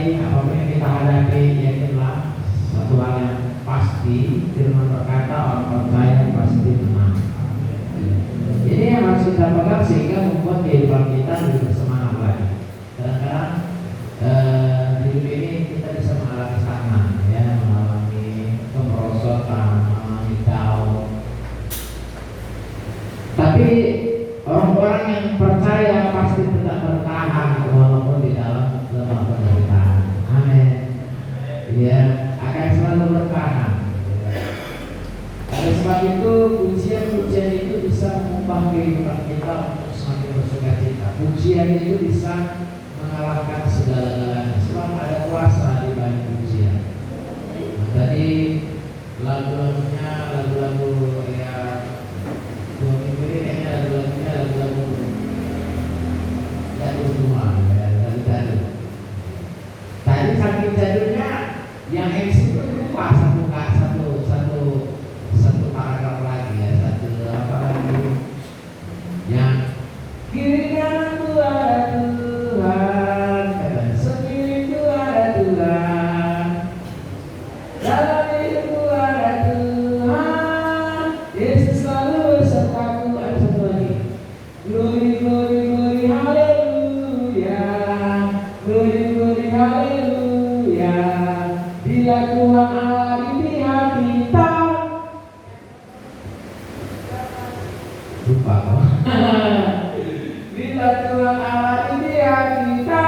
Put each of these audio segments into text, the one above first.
Jadi apapun yang kita hadapi, yakinlah satu hal yang pasti, firman berkata orang percaya pasti menang. Jadi yang harus kita pegang sehingga membuat kehidupan kita lebih bersemangat lagi. Kadang-kadang hidup ini kita bisa mengalami stagnan, ya, mengalami kemerosotan, mengalami down. Tapi orang-orang yang percaya pasti tetap bertahan walaupun di dalam lemah penderitaan. Amin. Ya, akan selalu bertahan. Oleh sebab itu pujian-pujian itu bisa mengubah kehidupan kita untuk semakin bersukacita. Pujian itu bisa mengalahkan segala-galanya. Sebab ada kuasa di balik pujian. Tadi lagu-lagunya lagu-lagu ya dua minggu ini kayaknya lagu-lagunya lagu-lagu jadul semua, ya, lagu-lagu. Tadi saking jadulnya yang MC itu lupa satu paragraf lagi, ya, satu apa lagi yang kiri kananku ada Tuhan, sekeliling ada Tuhan, dalam hidupku ada Tuhan, Yesus selalu besertaku. Ada satu lagi, glory glory glory haleluya, glory glory haleluya, bila Tuhan Allah di pihak kita. Lupa kok. Bila Tuhan Allah di pihak kita,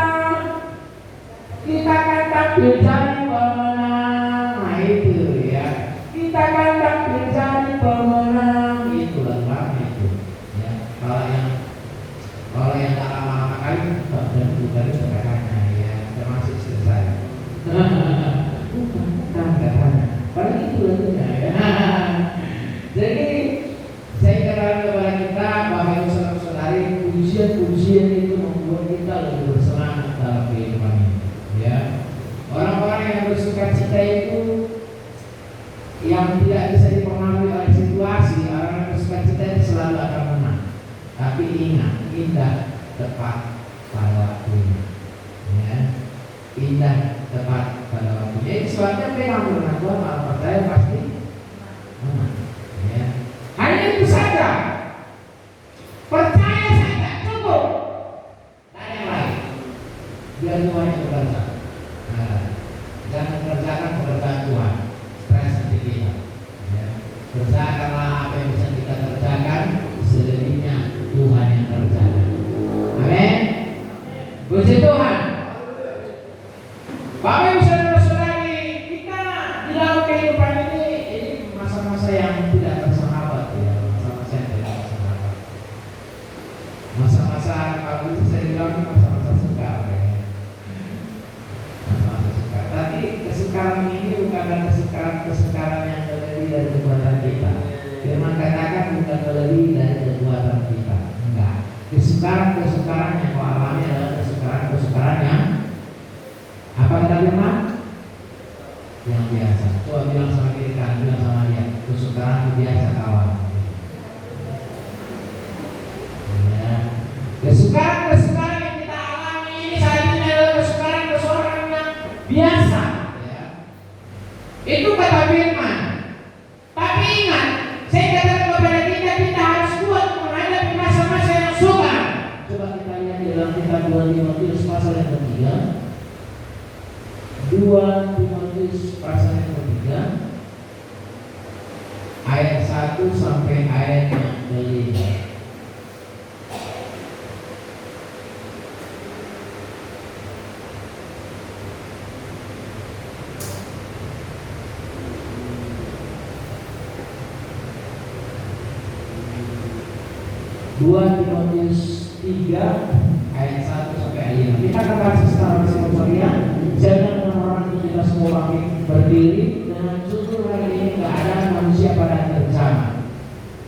kita akan tampil jadi pemenang. Nah itu ya, kita akan tampil jadi pemenang. Itu lah itu. Ya, kalau yang tak lama-lama kali dan bukan sekarangnya, ya, termasuk selesai. Bukan katanya. Padahal itu lagunya, ya. Jadi saya katakan kepada kita, Bapak Ibu saudara-saudari, pujian-pujian itu membuat kita lebih bersemangat dalam kehidupan ini. Ya, orang-orang yang bersukacita itu yang tidak bisa dipengaruhi oleh situasi, orang yang bersukacita itu selalu akan menang. Tapi ingat, indah tepat pada waktunya. Ya, indah tepat pada waktunya. Jadi sebabnya memang benar Tuhan malah percaya pasti menang. Ya, hanya itu saja. Percaya saja cukup. Tak ada yang lain. Biar Tuhan yang bekerja. Nah, jangan kerjakan pekerjaan Tuhan. Stres nanti kita. Ya, kerjakanlah apa yang bisa kita kerjakan. Selebihnya Tuhan yang kerjakan. Amin. Puji Tuhan. Bapak Ibu saudara-saudari, kita di dalam kehidupan ini masa-masa yang tidak bersahabat, ya, masa-masa yang tidak bersahabat. Masa-masa kalau itu saya bilang masa-masa sukar, ya. Masa-masa sukar. Tapi kesukaran ini bukan kesukaran yang lebih dari kekuatan kita. Firman katakan bukan lebih dari kekuatan kita. Enggak. Kesukaran yang kau alami adalah kesukaran yang apa kata firman? Yang biasa. Coba bilang sama kiri kanan, bilang sama dia, kesukaran biasa kawan. Ya. Kesukaran yang kita alami ini saat ini adalah kesukaran yang biasa. Ya. Itu kata firman. Tapi ingat, saya katakan kepada kita harus kuat menghadapi masa-masa yang sukar. Coba kita lihat di dalam kitab 2 Timotius pasal yang ketiga. 2 Timotius pasal yang ketiga ayat 1 sampai ayat yang ke-5. Timotius 3 ayat 1 sampai ayat 5. Kita katakan secara kesimpulannya, jangan orang kita semua berdiri dengan jujur hari ini keadaan manusia pada akhir zaman.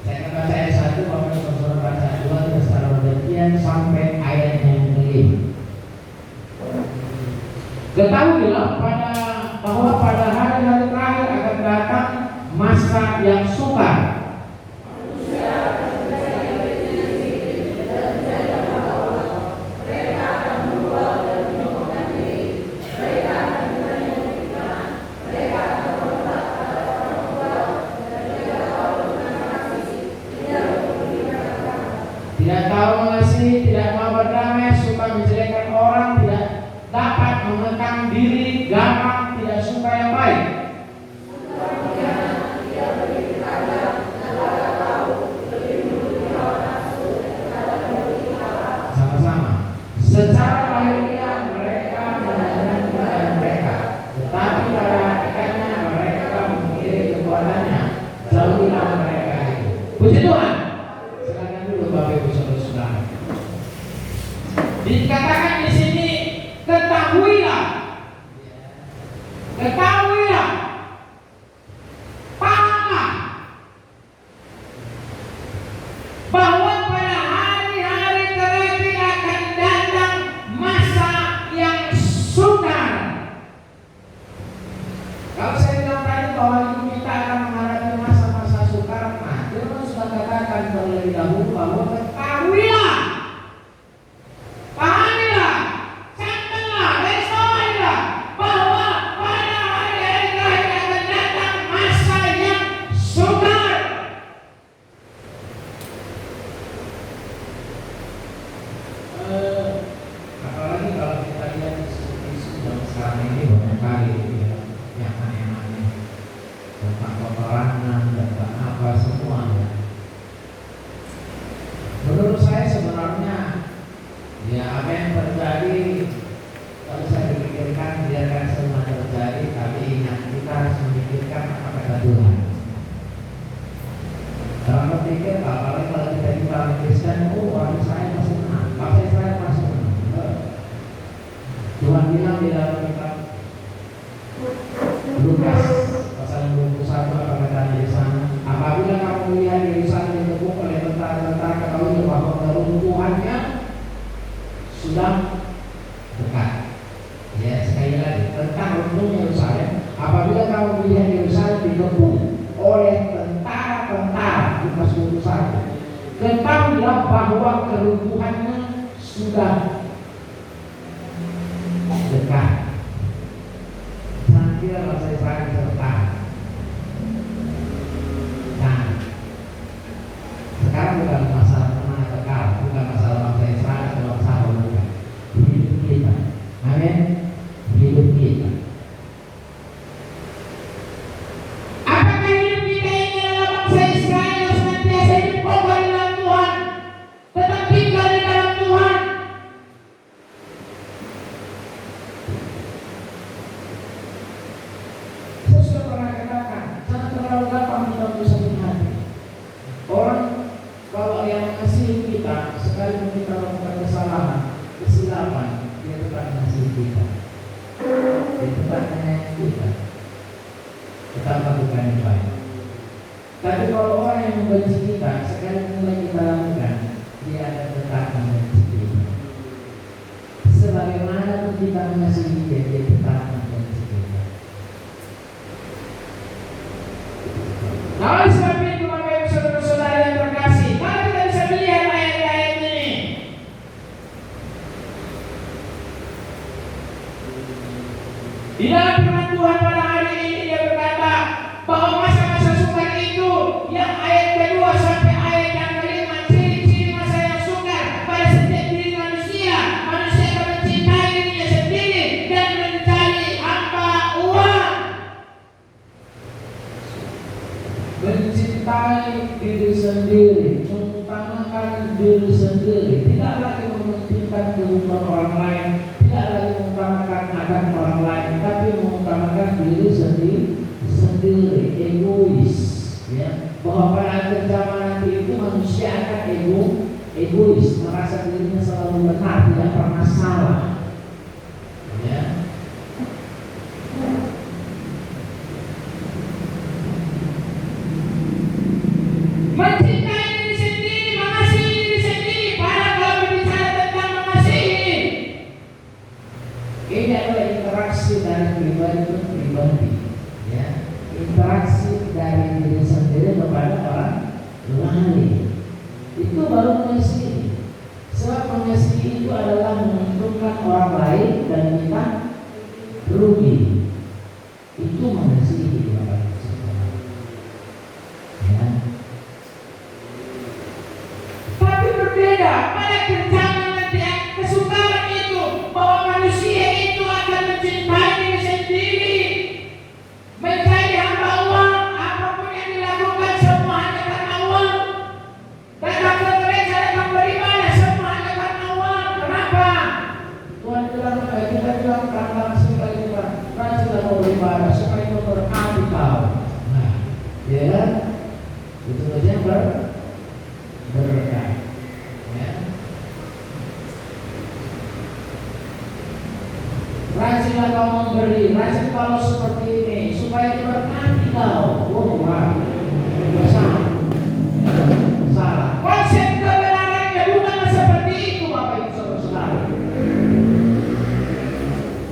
Saya akan baca ayat 1, Bapak Ibu saudara baca 2 dan secara bergantian sampai ayat yang ke-5. Ketahuilah bahwa pada hari-hari terakhir akan datang masa yang sukar. Mereka sekarang ini banyak kali ya, yang aneh-aneh tentang peperangan, tentang apa semuanya. Menurut saya sebenarnya ya apa yang terjadi, kalau saya pikirkan biarkan semua terjadi, tapi ingat kita harus memikirkan apa kata Tuhan. Kalau berpikir apalagi kalau kita di orang Kristen, oh orang Israel masih menang, bangsa Israel masih menang. Tuhan bilang di dalam kitab Lukas pasal 21 apa katanya di sana, apabila kamu melihat Yerusalem dikepung oleh tentara-tentara, ketahui bahwa keruntuhannya sudah dekat. Ya, sekali lagi tentang runtuhnya Yerusalem. Apabila kamu melihat Yerusalem dikepung oleh tentara-tentara, Lukas 21, ketahuilah bahwa keruntuhannya sudah dekat. Saya kira bangsa Israel bisa bertahan. Nah, sekarang bukan masalah menang atau kalah, bukan masalah bangsa Israel atau bangsa Romawi, bukan. Hidup kita, amin. Hidup kita. Apakah hidup kita ini adalah bangsa Israel yang senantiasa hidup kokoh di dalam Tuhan, tetap tinggal di dalam Tuhan? Saya sudah pernah katakan, sangat terlalu gampang kita untuk sakit hati. Orang kalau yang mengasihi kita, sekalipun kita melakukan kesalahan, kesilapan, dia tetap mengasihi kita. Dia tetap menyayangi kita. Kita lakukan yang baik. Tapi kalau orang yang membenci kita, sekalipun yang kita lakukan, dia akan tetap membenci kita. Sebagaimana pun kita mengasihi dia, dia tetap membenci kita. Nah, oleh sebab itu, Bapak Ibu Saudara-saudara yang terkasih, mari kita bisa melihat ayat-ayat ini. Di dalam firman Tuhan pada hari ini dia berkata bahwa masa-masa sukar itu, yang ayat kedua sampai ayat yang kelima, ciri-ciri masa yang sukar pada setiap diri manusia. Manusia akan mencintai dirinya sendiri dan mencari hamba uang. Mencintai diri sendiri, mengutamakan diri sendiri, tidak lagi mementingkan kehidupan orang lain, tidak lagi mengutamakan akan orang lain, tapi mengutamakan diri sendiri, egois. Ya, bahwa pada akhir zaman nanti itu manusia akan egois, merasa dirinya selalu benar, tidak pernah salah. Ya. Mencintai diri sendiri, mengasihi diri sendiri. Padahal kalau berbicara tentang mengasihi, ini adalah interaksi dari pribadi ke pribadi, ya, interaksi dari diri sendiri kepada orang lain. Itu baru mengasihi. Sebab mengasihi itu adalah menguntungkan orang lain dan kita rugi. Itu mengasihi, Bapak Ibu Saudara. Ya. Tapi berbeda pada kejangan nanti kesukaran itu, bahwa manusia itu akan mencintai diri sendiri, mencari hamba uang, apapun yang dilakukan semua hanya karena uang. Datang ke gereja, datang beribadah, semua hanya karena uang. Kenapa? Tuhan bilang, kita bilang kata sekali kita, rajinlah mau beribadah supaya memberkati kau. Nah, ya kan? Itu saja berkah. Ya. Rajinlah kau memberi, rajin kalau seperti ini supaya diberkati kau. Wah, salah. Salah. Konsep kebenarannya bukan seperti itu, Bapak Ibu Saudara-saudara.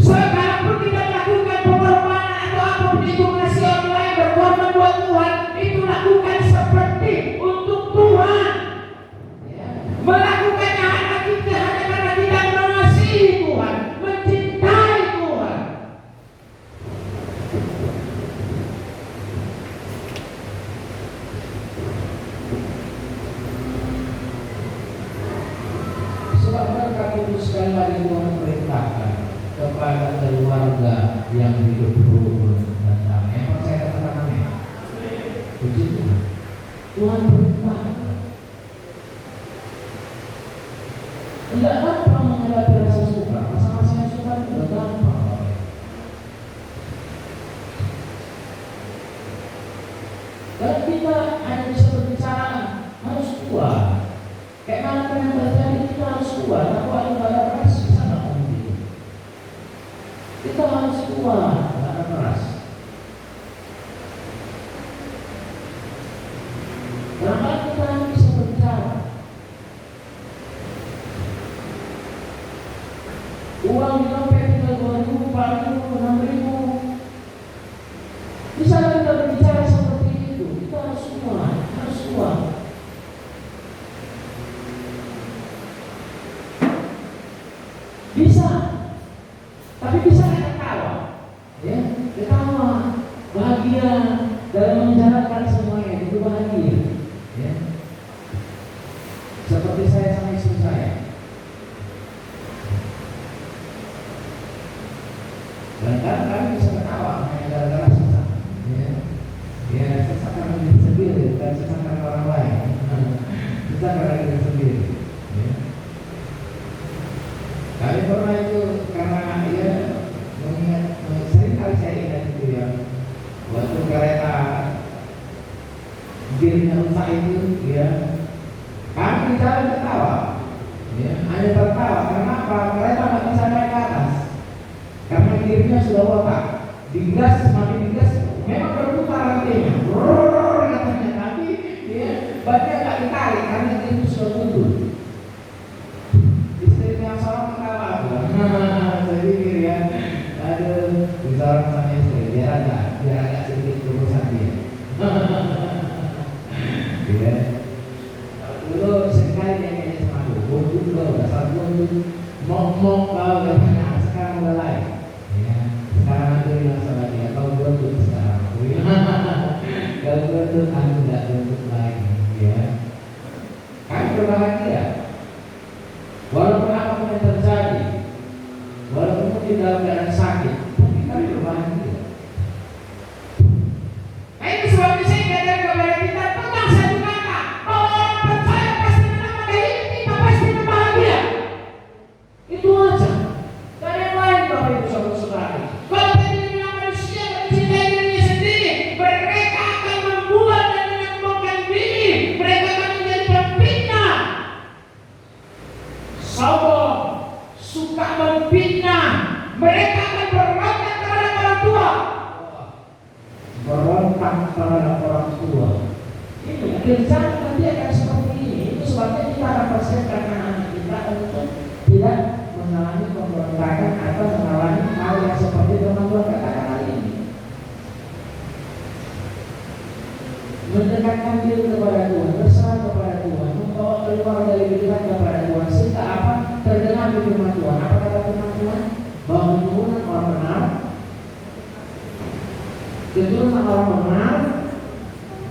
Sekarang pun kita lakukan pengorbanan atau apapun itu, mengasihi orang lain, berkorban buat Tuhan, itu lakukan seperti untuk Tuhan. Melakukannya hanya karena kita mengasihi Tuhan, mencintai Tuhan. keluarga yang hidup rukun dan damai. Yang percaya kata kami, puji Tuhan. Tuhan berubah. Tidak gampang menghadapi rasa suka. Masa-masa yang suka tidak gampang. Dan kita hanya bisa berbicara, harus kuat. Kayak mana yang terjadi, kita harus kuat. Aku ada keras, sana mungkin. Kita harus kuat, ada keras. Kenapa kita hanya bisa berbicara? Uang di dompet kita 2.000, 4.000, 6.000. Bisa kita berbicara seperti itu? Kita harus kuat, harus kuat. Bisa, tapi bisa ketawa, ya, ketawa, bahagia dalam menjalankan semuanya itu bahagia, ya. Seperti saya sama istri saya. Dan kami bisa ketawa hanya gara-gara sesak, ya. Ya, sesak karena diri sendiri, bukan sesak karena orang lain. Sesak karena diri sendiri, ya. Kali pernah itu karena ya mengingat, sering kali saya ingat itu ya, waktu kereta gearnya rusak itu, ya, kami di jalan ketawa, ya, hanya tertawa. Kenapa? Kereta nggak bisa naik ke atas karena gearnya sudah watak. Digas, semakin digas, memang berputar rantainya, katanya, tapi ya bannya nggak ditarik karena itu sudah mundur. Yang salah ketawa, saya pikir ya, aduh, bisa orang sama istri, biar agak sedikit urusan dia. Ya, dulu sekali dia kayaknya sama aku, buntut lo, dasar buntut, mok kau katanya, sekarang udah lain. Ya, sekarang aku bilang sama dia, kau buntut sekarang. Kau buntut, aku nggak buntut lagi. Ya, kami berbahagia. Walaupun apapun yang terjadi, walaupun di dalam keadaan sakit, tapi kami berbahagia. Nah, itu sebabnya saya katakan kepada kita, tenang satu kata, bahwa orang percaya pasti menang, maka hidup kita pasti berbahagia. Itu aja. Dan yang lain, Bapak Ibu Saudara-saudara, kalau tadi dibilang manusia mencintai dirinya sendiri, mereka akan membuat dan menyombongkan diri, mereka akan menjadi pembina. Sombong, suka memfitnah, mereka akan berontak terhadap orang tua. Berontak terhadap orang tua. Ini kerjaan nanti akan seperti ini. Itu sebabnya kita akan persiapkan anak kita untuk tidak mengalami pemberontakan atau mengalami hal yang seperti teman-teman katakan hari ini. Mendekatkan diri kepada Tuhan, berserah kepada Tuhan, membawa keluar dari pikiran kepada Tuhan, sehingga apa? Terdengar di firman Tuhan. Apa kata firman Tuhan? Bahwa keturunan orang benar, keturunan orang benar,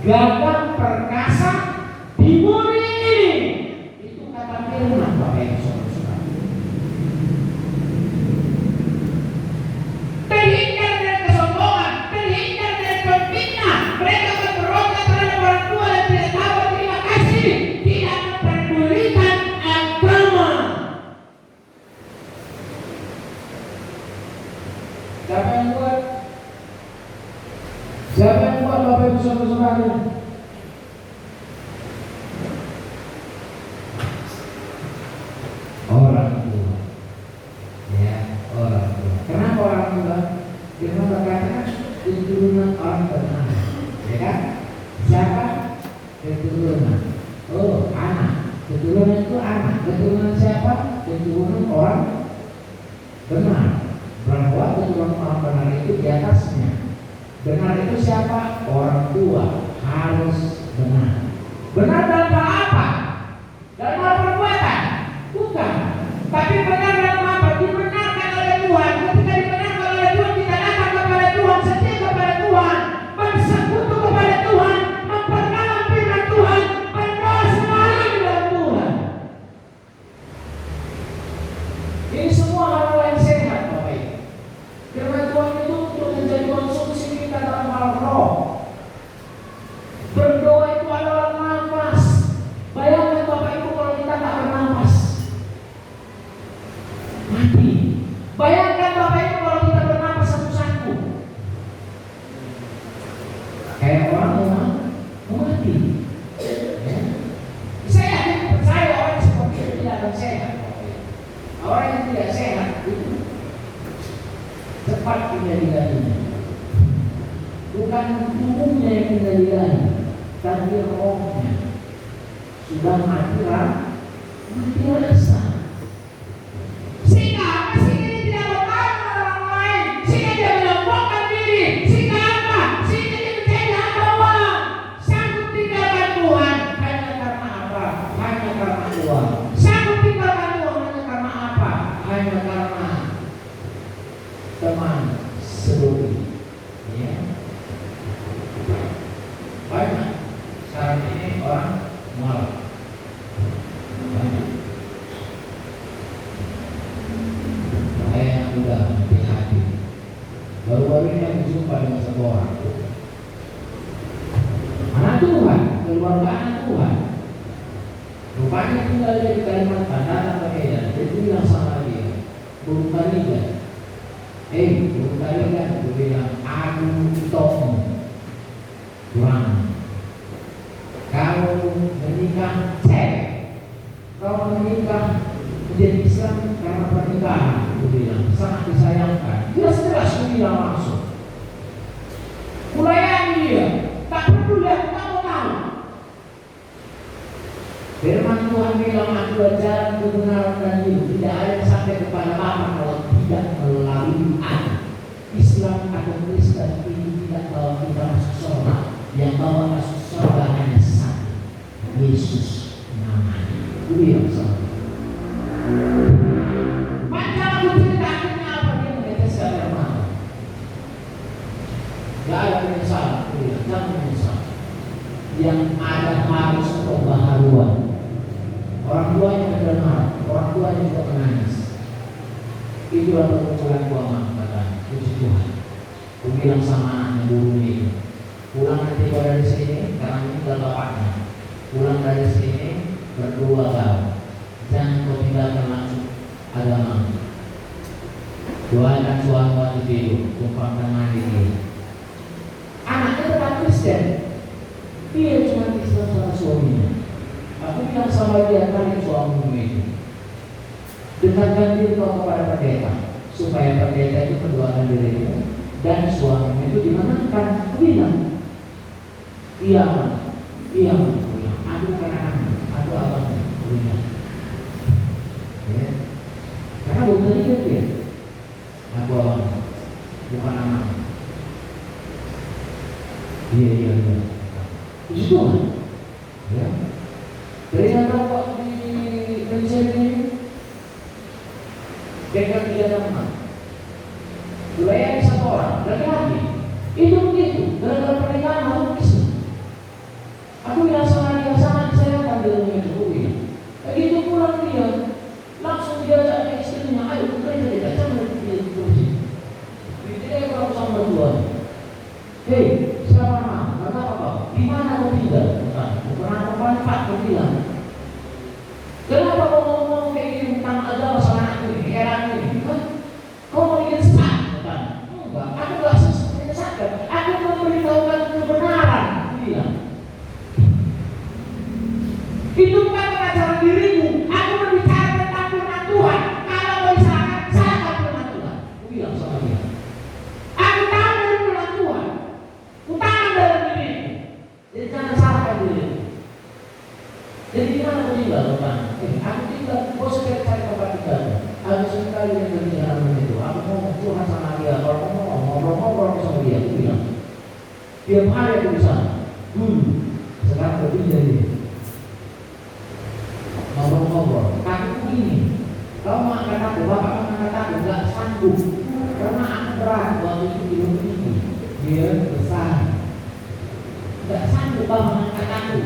gagah perkasa di bumi ini. Itu kata firman Bapak Ibu Saudara. Terhindar dari kesombongan, terhindar dari pembina. Mereka akan berontak terhadap orang tua dan tidak tahu terima kasih, tidak memperdulikan agama. Siapa yang buat? Siapa yang buat Bapak Ibu Saudara? Orang tua. Ya, orang tua. Kenapa orang tua? Karena berkata keturunan orang benar. Ya kan? Siapa? Keturunan. Oh, anak. Keturunan itu anak. Keturunan siapa? Keturunan orang benar. Bahwa keturunan orang benar itu di atasnya. Benar itu siapa? Orang tua. Harus benar. Benar dalam hal apa? Dalam hal perbuatan? Bukan. Tapi benar dalam apa? Dibenarkan oleh Tuhan. Ketika dibenarkan oleh Tuhan, kita datang kepada Tuhan, setia kepada Tuhan, bersekutu kepada Tuhan, memperdalam firman Tuhan, berdoa selalu di dalam Tuhan. Ini semua hal yang sehat, Bapak Ibu. tempat kendalinya. Bukan tubuhnya yang kendalikan, tapi rohnya. Sudah mati rasa. Sehingga apa? Sehingga dia tidak bertanya orang lain, sehingga dia melompokkan diri, sehingga apa? Sehingga dia menjadi hamba uang, sanggup tinggalkan Tuhan hanya karena apa? Hanya karena uang. Sanggup tinggalkan Tuhan hanya karena apa? Hanya karena teman seduri. Ya. Banyak sekarang ini orang malah banyak. Saya yang udah hati-hati. Baru-baru ini aku jumpa dengan seorang anak Tuhan, keluarga anak Tuhan. Rupanya tinggal di Kalimantan, datang ke Medan. Dia bilang sama dia, burung kalian. Burung kalian, dia bilang, aku tolong. Tuhan, kalau menikah cewek, kalau menikah menjadi Islam karena pernikahan, aku bilang sangat disayangkan. Jelas-jelas aku bilang langsung. Mulai dia, tak peduli aku tak mau tahu. Firman Tuhan bilang aku jalan kebenaran dan hidup, tidak ada yang sampai kepada Bapa kalau tidak melalui Anak. Islam atau Kristen ini tidak bawa kita masuk surga. Yang bawa masuk surga hanya satu, Yesus namanya. Beliau sama. Macam aku cerita akhirnya apa dia meneteskan air mata. Gak ada penyesalan, beliau jangan menyesal. Yang ada harus pembaharuan. Orang tuanya mendengar, orang tuanya juga menangis. Itulah perkumpulan gua kata puji Tuhan. Aku bilang sama anaknya dulu ini, pulang nanti kau dari sini karena meninggal bapaknya. Pulang dari sini berdua kau, jangan kau tinggalkan langsung agama. Doakan suami waktu tidur, tumpangkan mandi dia. Anaknya tetap Kristen, dia cuma Kristen sama suaminya. Aku bilang sama dia, tanya suamimu itu, dekatkan diri kau kepada pendeta, supaya pendeta itu mendoakan dirimu dan suamimu itu dimenangkan. Aku bilang, iya, aku kadang-kadang, aku abangnya, bilang, ya, karena bukan dia, aku abangnya, bukan anak. Iya, itu kan, ya. Ternyata waktu di penjara ini, pegang 3 teman, dilayani 1 orang, laki-laki. Itu begitu, gara-gara pernikahan harus bisa. Aku bilang sama dia, sangat disayangkan di rumah itu. Begitu pulang dia, langsung dia ajak istrinya, ayo kita tidak jangan dia terus. Dia kalau sama berdua, hei, siapa nama? Kata apa? Di mana kau tinggal? Bukan apa-apa, kau bilang. Kenapa kau ngomong kayak gini tentang agama sama anakku ini, heran ini? Kau mau bikin sesat? Enggak, aku gak menyesatkan. Aku memberitahukan kebenaran. Bilang. Itu bukan pengajaran dirimu. Aku berbicara tentang firman Tuhan. Kalau kau disalahkan, salahkan firman Tuhan. Aku bilang sama dia. Aku tahu dari firman Tuhan. Aku tahu dari dirimu. Jadi jangan salahkan dirimu. Jadi gimana kau tinggal, Bapak? Aku tinggal, kau segera cari tempat tinggal. Aku sekali yang berbicara itu. Aku ngomong Tuhan sama dia. Kalau ngobrol sama dia, aku bilang. Tiap hari aku bisa. Sekarang berbeda dia. Ngobrol. Aku begini. Kalau mau angkat aku, Bapak angkat aku gak sanggup. Karena aku berat waktu itu di rumah ini. Dia besar. Gak sanggup Bapak angkat aku.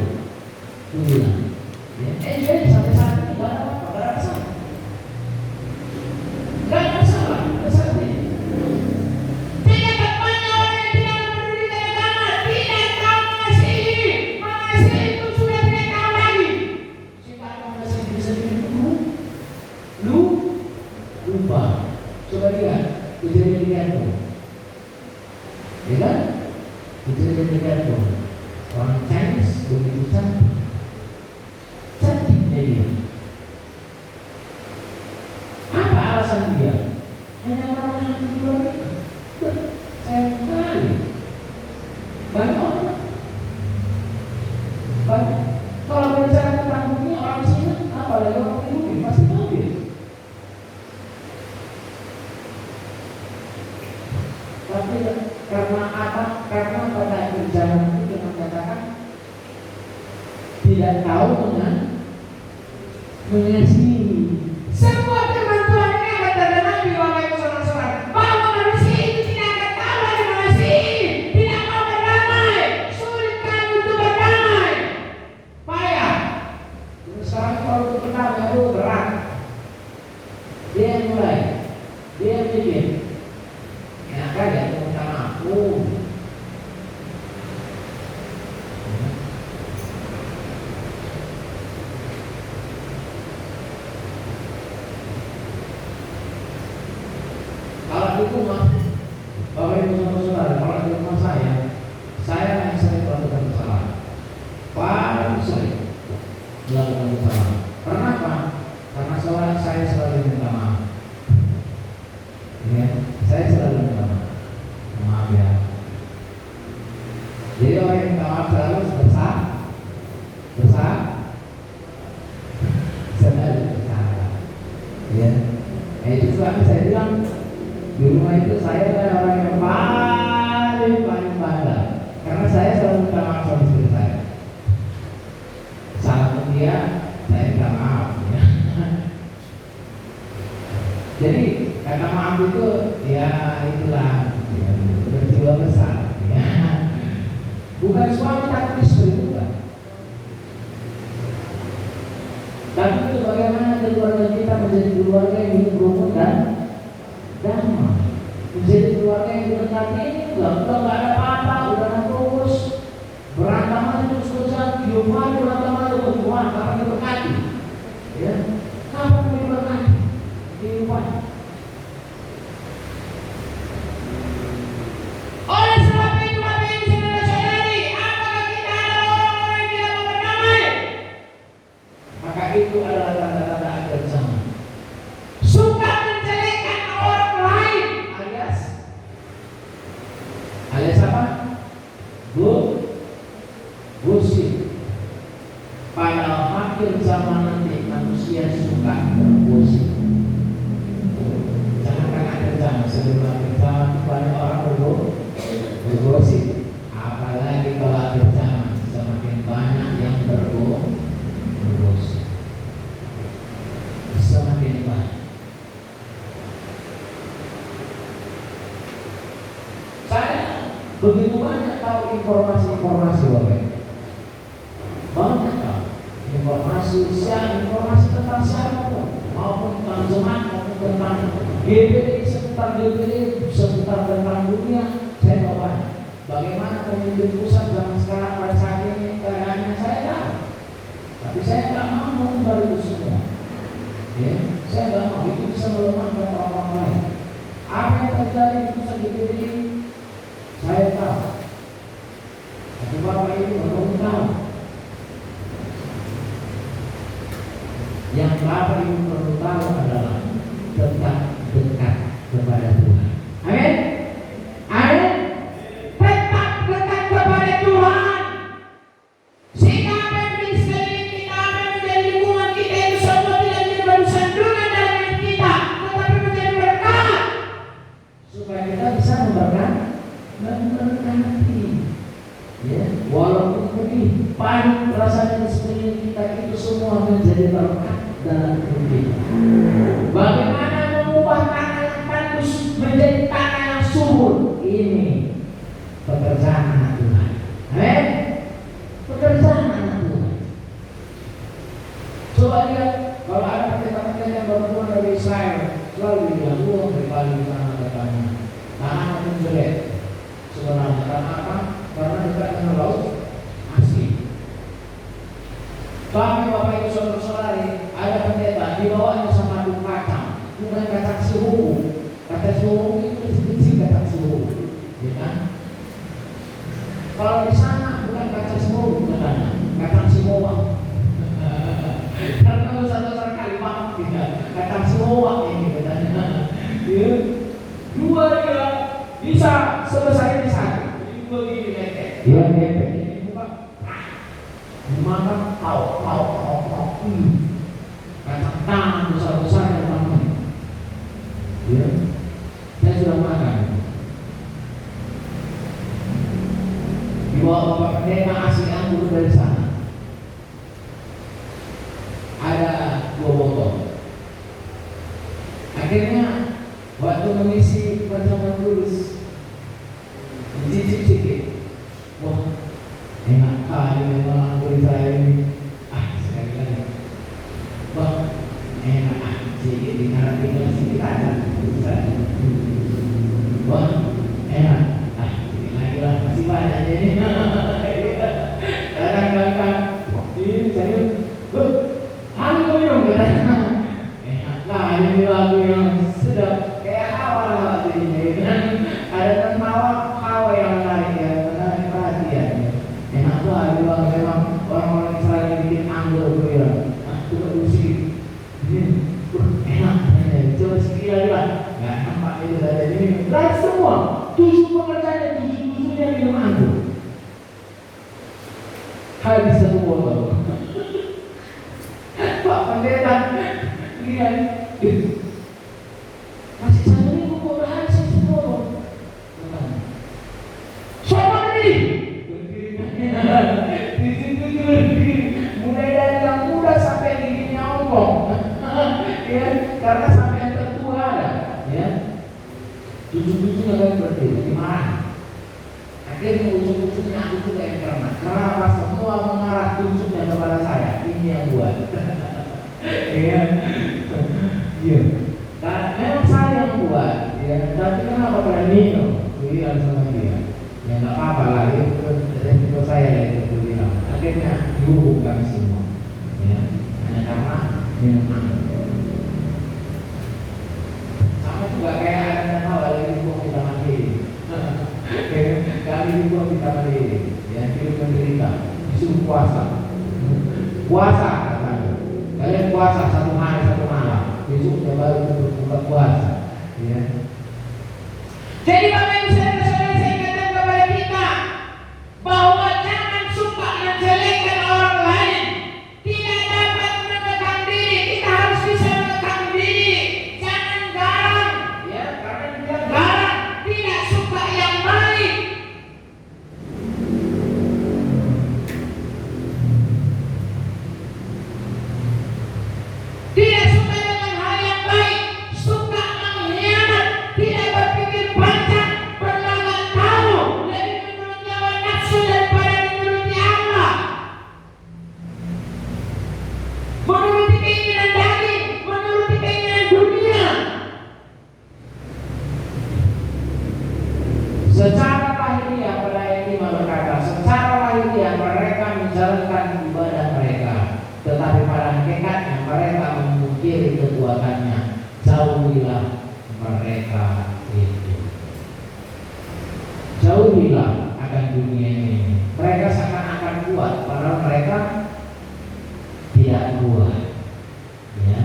Aku bilang. Jadi sampai saat ini gak ada apa-apa, gak ada masalah. Gak ada masalah, tidak temannya orang yang tidak mempedulikan agama, tidak tahu mengasihi itu sudah tidak tahu lagi. Siapa yang mengasihi diri sendiri lupa. Coba lihat kejadian-kejadianmu, ya kan? Kejadian-kejadianmu. Orang Chinese begitu cantik. Dia. Apa alasan dia? Hanya orang yang luar biasa. Tapi karena apa? Karena pada akhir zaman itu kita katakan tidak tahu dengan mengasihi. Semua firman Tuhan ini akan terdengar di Bapak Ibu Saudara-saudara bahwa manusia itu tidak akan tahu dari mengasihi, tidak mau berdamai, sulit kan untuk berdamai, payah. Terus sekarang kalau untuk berdamai itu berat. Dia yang mulai, dia yang bikin. Enak aja minta maaf. Kalau di rumah, Bapak Ibu Saudara, kalau di rumah saya yang sering melakukan kesalahan, paling sering melakukan kesalahan. Kenapa? Karena saya selalu minta maaf. Ya, saya selalu minta maaf. Maaf ya. Jadi orang yang minta maaf selalu besar, selalu besar. Ya, itu sebabnya saya bilang di rumah itu saya adalah orang yang paling bandel, karena saya selalu minta maaf sama istri saya. Salah ke dia, saya minta maaf. Ya. Jadi kata maaf itu ya itulah ya, berjiwa besar. Ya. Bukan suami tapi istri juga. Tapi itu bagaimana keluarga kita menjadi keluarga yang hidup rukun dan damai, menjadi keluarga yang berdekatan ini udah nggak ada apa-apa, udah terus berantem terus-terusan, berantem berjuang karena diberkati, ya, kapan diberkati, diubah. Oleh sebab itu, Bapak Ibu Saudara-saudari, apakah kita adalah orang-orang yang tidak mau berdamai? Maka itu adalah tanda-tanda akhir zaman. Suka menjelekkan orang lain, alias apa? Gosip. Pada akhir zaman nanti manusia suka bergosip. Jangan akhir zaman, sebelum akhir zaman banyak orang bergosip. Apalagi kalau akhir zaman semakin banyak yang bergosip. Semakin banyak. Saya begitu banyak tahu informasi Bapak. Banyak tahu informasi tentang siapapun, maupun tentang jemaat, maupun tentang GPD, seputar tentang dunia. Saya tahu banyak. Bagaimana pemimpin pusat zaman sekarang pada saat ini keadaannya saya tahu. Tapi saya tidak mau mengubah itu semua. Ya, saya tidak mau, itu bisa melemahkan orang lain. Apa yang terjadi di pusat GPD saya tahu. Tapi Bapak Ibu belum tahu. Yang Bapak Ibu perlu tahu adalah tetap dekat kepada Tuhan. Amin. Amin. Tetap dekat kepada Tuhan. Sehingga apa yang menjadi sekeliling kita, apa yang menjadi lingkungan kita itu semua tidak menjadi baru sandungan dalam hidup kita, tetapi menjadi berkat. Supaya kita bisa memberkati. Ya, walaupun pedih, pahit rasanya di sekeliling kita itu semua menjadi berkat dalam hidup kita. Bagaimana mengubah tanah yang tandus menjadi tanah yang subur? Ini pekerjaan anak Tuhan. Amin. Pekerjaan anak Tuhan. Coba lihat kalau ada pendeta-pendeta yang baru pulang dari Israel, selalu bilang berbalik tanah katanya, tanah yang jelek. Sebenarnya karena apa? Karena dekat dengan laut asing. Tapi Bapak Ibu Saudara-saudari, ada pendeta dibawanya sama madu kacang, bukan kacang sirup. Kacang sirup itu kecil kacang sirup, ya kan? Kalau di sana bukan kacang sirup, katanya kacang sirup. Karena besar-besar kalimat tidak kacang sirup ini katanya. Ya. Dua dia bisa sebesar ini satu. Jadi dua gini letek. Dia letek. Ini bukan. Dimakan tahu. Kacang tangan besar-besar yang bangun. Ya. Saya sudah makan. dibawa Bapak Pendeta asli anggur dari sana. Ada 2 botol. Akhirnya waktu mengisi pertemuan kudus, cicip-cicip, wah enak kali memang anggur saya ini. Sekali lagi, wah enak sedikit di karantina sedikit ada. Wah enak, sedikit lagi lah, masih banyak ini. Kadang-kadang ini saya, aku minum katanya. Nah ini lagu yang sedap kayak hawa jadinya. Ada tertawa hawa yang menarik ya, menarik perhatian. Enak banget memang orang-orang Israel yang bikin anggur bilang, coba dulu sedikit. Enak, coba sedikit lagi lah. Nggak nampak itu ada ini. Lihat semua, 7 pekerjaan 7-7-nya minum anggur. Habis 1 botol. Pak Pendeta, lihat. Masih 1 minggu kok udah habis semua. Sopan ini. Mulai dari yang muda sampai giginya ompong. Ya, karena sampai yang tertua ada. Ya. 7-7 akan berdiri. Gimana? Akhirnya ujung-ujungnya aku tuh kayak karena kenapa semua mengarah tunjuknya kepada saya. Ini yang buat. Iya. Iya. Dan memang saya yang buat, ya. Tapi kenapa pada minum? Bilang sama dia, ya nggak apa-apa lah, itu resiko saya itu bilang. Akhirnya dihukum kami semua, ya. Hanya karena minum anggur. Sama juga kayak ada hal lagi dihukum kita mati. Kami dihukum kita mati, ya. Hidup menderita, disuruh puasa. Puasa. Kalian puasa 1 hari 1 malam, besoknya baru berbuka puasa, ya. Jadi Bapak Ibu saudara-saudara, saya katakan kepada kita bahwa jangan suka menjelekkan orang lain. Tidak dapat menekan diri, kita harus bisa menekan diri. Jangan garang, ya, karena dia garang, tidak suka yang baik. Tidak suka dengan hal yang baik, suka mengkhianat, tidak berpikir panjang, berlagak tahu, lebih menurut hawa nafsu daripada menuruti Allah. Menuruti keinginan daging, menuruti keinginan dunia. Secara lahiriah pada ini berkata, secara lahiriah mereka menjalankan ibadah mereka, tetapi pada hakikatnya mereka memungkiri kekuatannya. Jauhilah mereka itu. Jauhilah akan dunia ini. Mereka seakan-akan kuat, padahal mereka tidak kuat. Ya,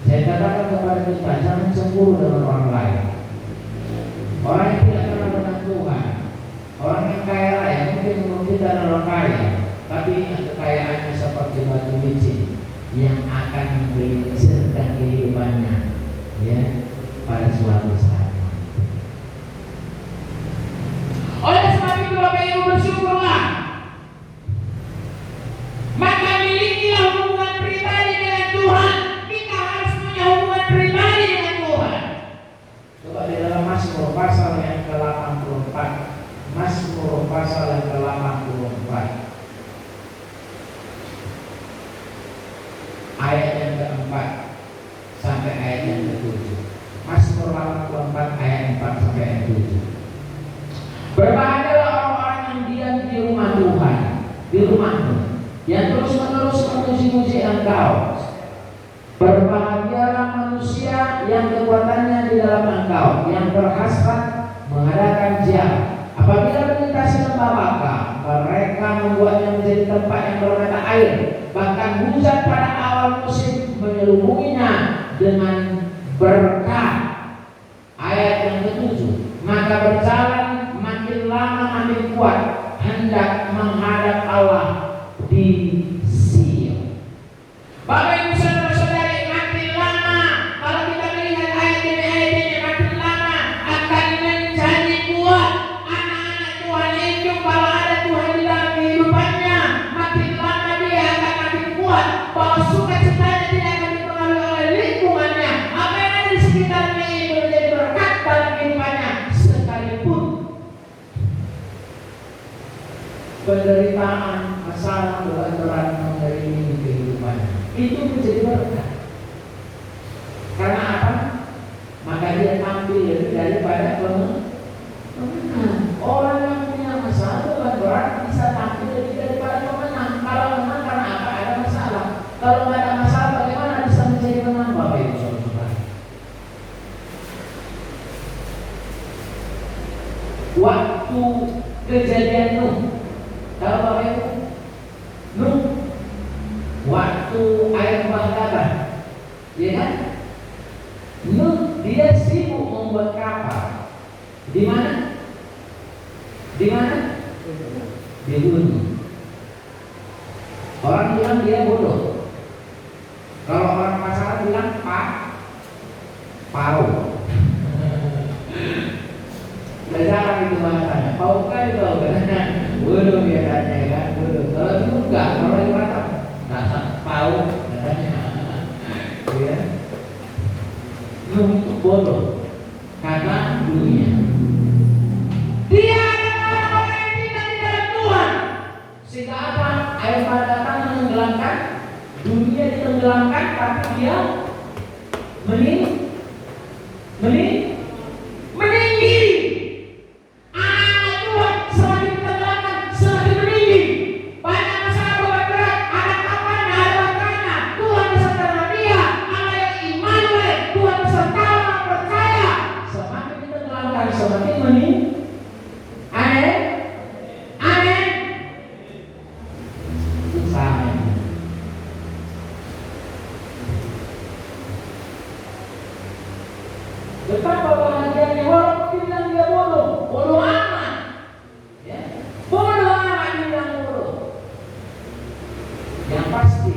saya katakan kepada kita, jangan cemburu dengan orang lain. Orang yang tidak kenal dengan Tuhan, orang yang kaya raya, mungkin menurut kita orang kaya, tapi kekayaannya seperti batu licin yang akan menggelincirkan kehidupannya, ya, pada suatu saat. Oleh sebab itu Bapak Ibu bersyukurlah, maka milikilah hubungan pribadi dengan Tuhan. Kita harus punya hubungan pribadi dengan Tuhan. Coba di dalam Mazmur pasal yang ke-84, Mazmur pasal yang ke-84. Ayat yang ke-4 sampai ayat yang ke-7. Mazmur 84 ayat 4 sampai ayat 7. Berbahagialah orang-orang yang diam di rumah Tuhan, di rumahmu, yang terus-menerus memuji-muji Engkau. Berbahagialah manusia yang kekuatannya di dalam Engkau, yang berhasrat mengadakan jihad. Apabila melintasi lembah Baka, mereka membuatnya menjadi tempat yang bermata air. Bahkan hujan pada awal musim menyelubunginya dengan berkah. Ayat yang ke-7. Maka berjalan makin lama makin kuat, hendak menghadap Allah di Sion. Bapak Ibu saudara-saudari, makin lama, kalau kita melihat ayat ini makin lama akan menjadi kuat. Anak-anak Tuhan itu kalau ada Tuhan di penderitaan, masalah, beban dari ini kehidupan. Itu menjadi berkat. Karena apa? Maka dia tampil lebih daripada pemenang. Orang yang punya masalah beban berat bisa tampil lebih daripada pemenang. Kalau menang karena apa? Ada masalah. Kalau nggak ada masalah, bagaimana bisa menjadi pemenang, Bapak Ibu Saudara? Waktu kejadian Nuh, kalau Bapak Ibu, Nuh, waktu air bah, ya kan? Nuh dia sibuk membuat kapal. Di mana? Di mana? Di gunung. Orang bilang dia bodoh. Kalau orang pasaran bilang pau. Jarang itu bahasanya. Pau kan itu bodoh biasanya kan. Bodoh. Kalau itu enggak. Kalau itu Batak, pau katanya. Ya. Nuh bodoh karena dunia. Dia adalah orang yang tidak di dalam Tuhan. Sehingga apa? Air bah datang menenggelamkan, dunia ditenggelamkan, tapi dia meninggi. Anak Tuhan semakin ditenggelamkan, semakin meninggi. Banyak masalah beban berat, ada kapannya, ada baterainya. Tuhan beserta dia, Allah yang Immanuel, Tuhan beserta orang percaya. Semakin ditenggelamkan, semakin meninggi. Amin. Sama. Betapa bahagianya, walaupun bilang dia bodoh amat, ya, bodoh amat bilang bodoh. Yang pasti,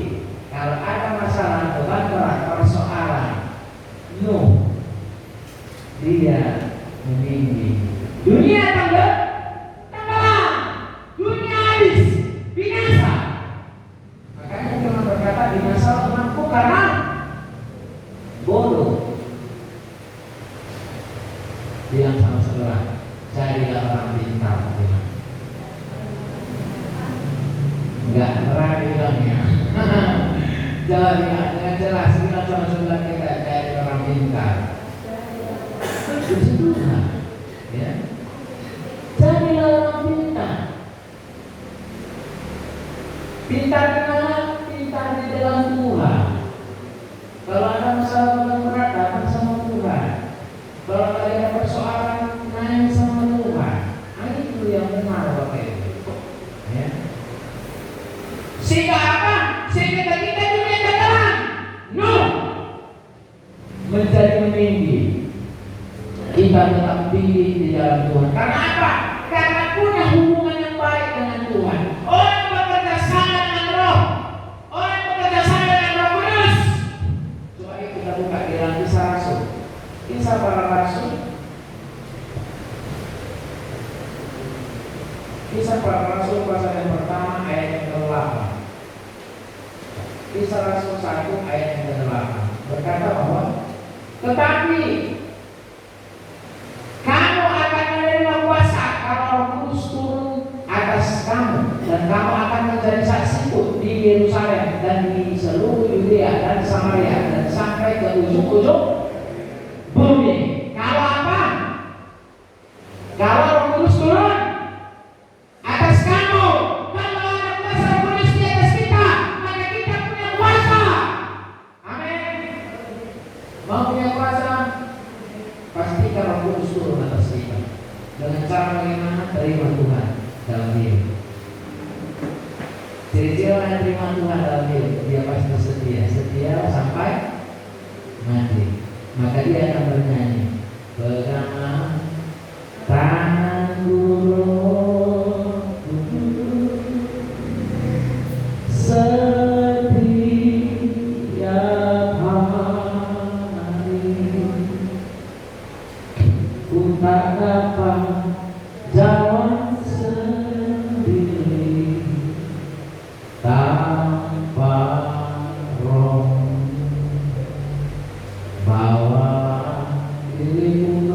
kalau ada masalah beban berat, persoalan, Nuh, dia meninggi. Dunia tenggelam, dunia habis, binasa. Makanya Tuhan berkata binasa umatku karena bodoh. Bilang sama saudara, carilah orang pintar. Enggak berani bilangnya. Jangan bilang dengan jelas, bilang sama saudara kita, cari orang pintar. Itu Tuhan, ya. Carilah orang pintar. Pintar di mana? Pintar di dalam Tuhan. Kalau ada masalah beban berat, datang sama Tuhan. Kalau ada persoalan, nanya sama Tuhan. Itu yang benar, Bapak Ibu. Ya. Sehingga apa? Sehingga kita dunia tenggelam. Nuh menjadi meninggi. Kita tetap tinggi di dalam Tuhan. Karena apa? Karena punya hubungan yang baik dengan Tuhan. Orang bekerja sama dengan Roh. Orang bekerja sama dengan Roh Kudus. Coba kita buka di dalam Kisah Rasul. Kisah para Rasul. Kisah para Rasul pasal yang pertama ayat yang ke-8. Kisah Rasul 1 ayat yang ke-8 berkata bahwa tetapi kamu akan menerima kuasa kalau Roh Kudus turun atas kamu, dan kamu akan menjadi saksiku di Yerusalem dan di seluruh Yudea dan Samaria dan sampai ke ujung-ujung bumi. Kalau apa? Kalau Roh Kudus turun atas kamu, kalau ada kuasa Roh Kudus di atas kita, maka kita punya kuasa. Amin. Mau punya kuasa? Pastikan Roh Kudus turun atas kita. Dengan cara bagaimana? Terima Tuhan dalam hidup. Ciri-ciri orang yang terima Tuhan dalam hidup, dia pasti setia sampai mati. Maka dia akan bernyanyi, pegangan tangan Roh setiap hari, ku tak dapat jalan sendiri tanpa Roh. Bawa diriku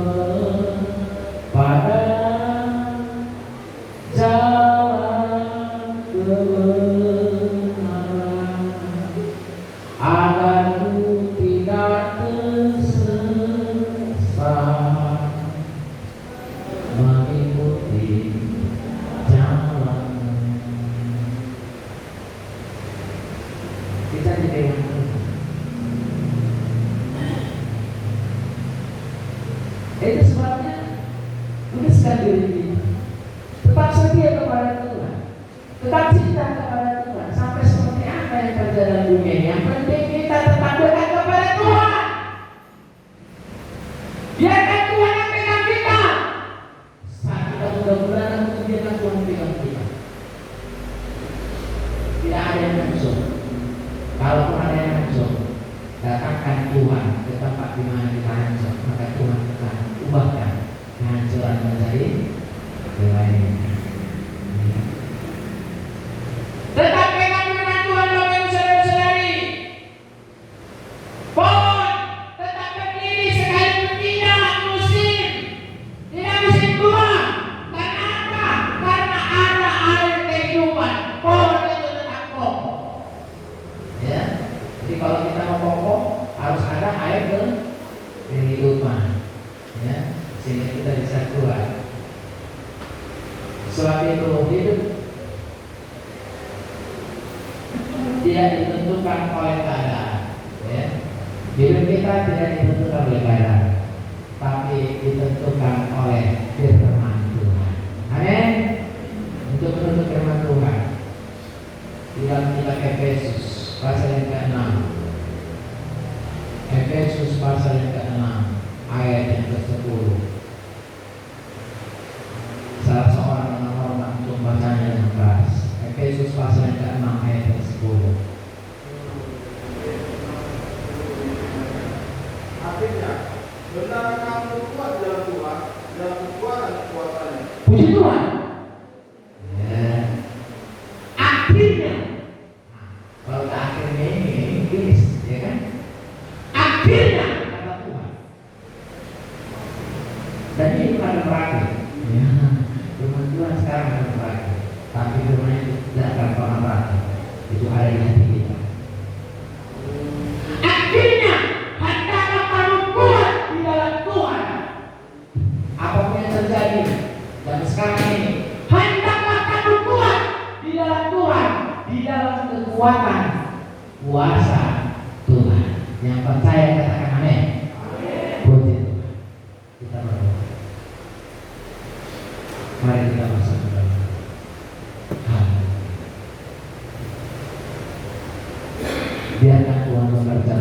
diri kita. Tetap setia kepada Tuhan, tetap cinta kepada Tuhan. Sampai seperti apa yang terjadi dalam dunia ini, yang penting kita tetap dekat kepada Tuhan. Biarkan Tuhan yang pegang kita. Saat kita mudah-mudahan biarkan Tuhan pegang kita. Tidak ada yang langsung. Kalaupun ada yang langsung, datangkan Tuhan ke tempat di mana kita hancur, maka Tuhan akan ubahkan kehancuran menjadi kebaikan. Tetap pegang firman Tuhan, Bapak Ibu Saudara-saudari. Pohon tetap berdiri sekalipun tidak musim buah. Karena apa? Karena ada air kehidupan. Pohon itu tetap kokoh. Ya, jadi kalau kita mau kokoh harus ada air kehidupan. Ya, sehingga kita bisa keluar. Sebab itu hidup tidak ditentukan oleh keadaan. Ya. Hidup kita tidak ditentukan oleh keadaan, tapi ditentukan oleh firman Tuhan. Amin. Untuk menuntut firman Tuhan di dalam kitab Efesus pasal yang ke-6. Efesus pasal yang ke-6 ayat yang ke-10. Salah seorang yang hormat untuk bacanya dengan keras. Efesus pasal yang ke-6 ayat yang ke-10. Akhirnya, benar kamu kuat dalam Tuhan, dalam kekuatan kekuatannya. Puji Tuhan. Ya. Akhirnya, kalau akhirnya ini Inggris, ya kan? Akhirnya kata Tuhan. Dan ini bukan berakhir. Ya. Firman Tuhan sekarang akan berakhir, tapi firman itu tidak akan pernah berakhir. Itu ada di hati kita. Akhirnya hendaklah kamu kuat di dalam Tuhan. Apapun yang terjadi dan sekarang ini, hendaklah kamu kuat di dalam Tuhan, di dalam kekuatan kuasa Tuhan. Yang percaya katakan amin. Puji Tuhan. Kita berdoa. Mari kita masuk ke dalam. Biarkan Tuhan bekerja